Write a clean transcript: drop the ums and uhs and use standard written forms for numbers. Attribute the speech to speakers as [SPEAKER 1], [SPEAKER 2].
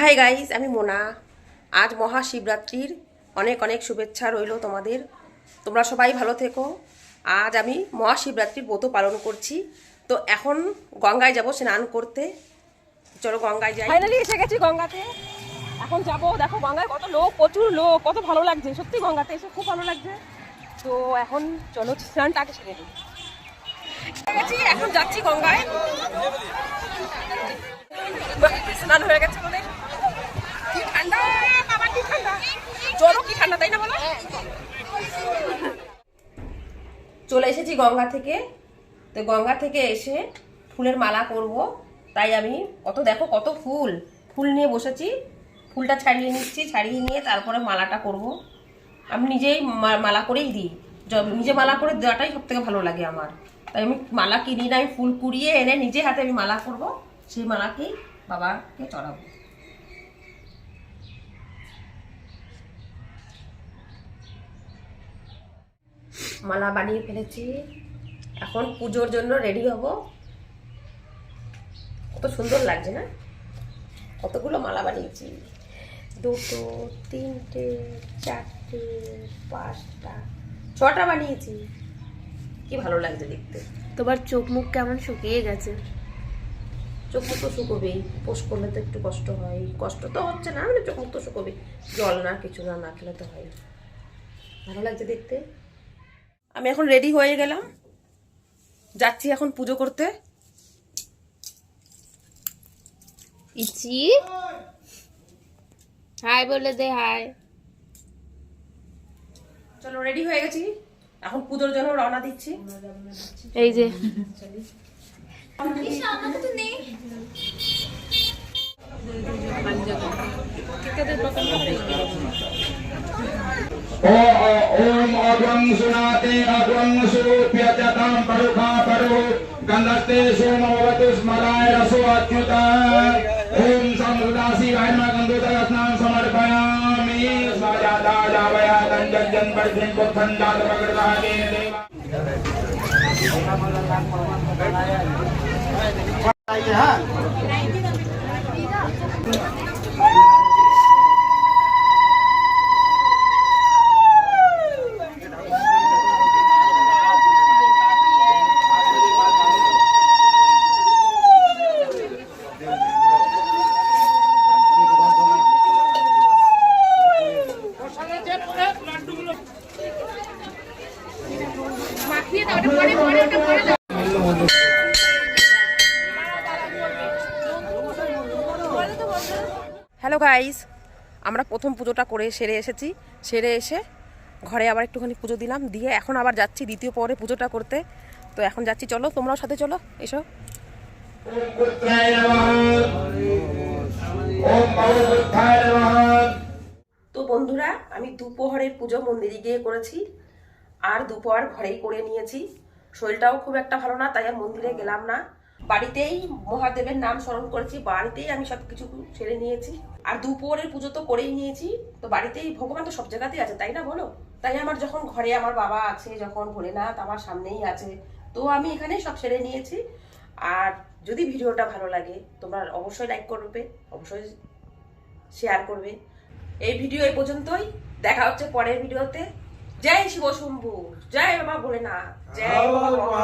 [SPEAKER 1] Hi guys, আমি মোনা। আজ মহাশিবরাত্রির অনেক অনেক শুভেচ্ছা রইল তোমাদের। তোমরা সবাই ভালো থেকো। আজ আমি মহাশিবরাত্রির ব্রত পালন করছি। তো এখন গঙ্গায় যাব স্নান করতে। চলো গঙ্গায় যাই।
[SPEAKER 2] ফাইনালি এসে গেছি গঙ্গাতে। এখন যাব, দেখো গঙ্গায় কত লোক, প্রচুর লোক, কত ভালো লাগছে সত্যি। গঙ্গাতে এসে খুব ভালো লাগছে। তো এখন চলো স্নানটা আগে সেরে নিই। এখন যাচ্ছি গঙ্গায়। স্নান হয়ে গেছে বলে কি ঠান্ডা, বাবা কি ঠান্ডা, জলও কি ঠান্ডা, তাই না বলো?
[SPEAKER 1] চলে এসেছি গঙ্গা থেকে। তো গঙ্গা থেকে এসে ফুলের মালা করব। তাই আমি দেখো কত ফুল নিয়ে বসেছি। ফুলটা ছাড়িয়ে নিচ্ছি, ছাড়িয়ে নিয়ে তারপরে মালাটা করব। আমি নিজেই মালা করেই দিই। নিজে মালা করে দেওয়াটাই সব থেকে ভালো লাগে আমার। তাই আমি মালা কিনি না, আমি ফুল কুড়িয়ে এনে নিজে হাতে আমি মালা করব। সেই মালাকেই বাবাকে চড়াবো। মালা বানিয়ে ফেলেছি, এখন পুজোর জন্য রেডি হব। কত সুন্দর লাগছে না? কতগুলো মালা বানিয়েছি, 2, 3, 4, 5টা, 6টা বানিয়েছি। কি ভালো লাগছে দেখতে।
[SPEAKER 3] তোমার চোখ মুখ কেমন শুকিয়ে গেছে?
[SPEAKER 1] চোখ মুখ তো শুকোবেই, পোষ করলে তো একটু কষ্ট হয়। কষ্ট তো হচ্ছে না, মানে চোখ মুখ তো শুকোবেই। জল না কিছু না, না খেলে তো হয়। ভালো লাগছে দেখতে। আমি এখন রেডি হয়ে গেলাম, যাচ্ছি এখন পুজো করতে।
[SPEAKER 3] ইচি হাই বলে দে, হাই।
[SPEAKER 1] চলো রেডি হয়ে গেছি, এখন পুজোর জন্য রওনা দিচ্ছি।
[SPEAKER 3] এই যে
[SPEAKER 4] ओम अग्रं सुनाते अग्रं सुप्यचतां परुखा परो गन्धस्ते सोमवतु स्मराय रसो अच्युता ओम संसुदासी गायना गन्धोदरस्नां समर्पयामि स्वाजाता जावया तंजन परिधिं पुत्थं जात प्रकृतागे देवा
[SPEAKER 1] হ্যালো গাইস, আমরা প্রথম পুজোটা করে সেরে এসেছি। সেরে এসে ঘরে আবার একটুখানি পুজো দিলাম, দিয়ে এখন আবার যাচ্ছি দ্বিতীয় পরে পুজোটা করতে। তো এখন যাচ্ছি, চলো তোমরাও সাথে চলো, এসো। তো বন্ধুরা, আমি দুপুরের পুজো মন্দিরে গিয়ে করেছি, আর দুপুর ঘরেই করে নিয়েছি। শরীরটাও খুব একটা ভালো না, তাই আর মন্দিরে গেলাম না। বাড়িতেই মহাদেবের নাম স্মরণ করেছি, বাড়িতেই আমি সবকিছু সেরে নিয়েছি। আর দুপুরের পুজো তো করেই নিয়েছি, তো বাড়িতেই ভগবান তো সব জায়গাতেই আছে, তাই না বলো? তাই আমার যখন ঘরে আমার বাবা আছে, যখন ভোলেনাথ আমার সামনেই আছে, তো আমি এখানে সব সেরে নিয়েছি। আর যদি ভিডিওটা ভালো লাগে তোমরা অবশ্যই লাইক করবে, অবশ্যই শেয়ার করবে। এই ভিডিও এই পর্যন্তই, দেখা হচ্ছে পরের ভিডিওতে। জয় শিব শম্ভু, জয় বাবা ভোলেনাথ, জয় বাবা।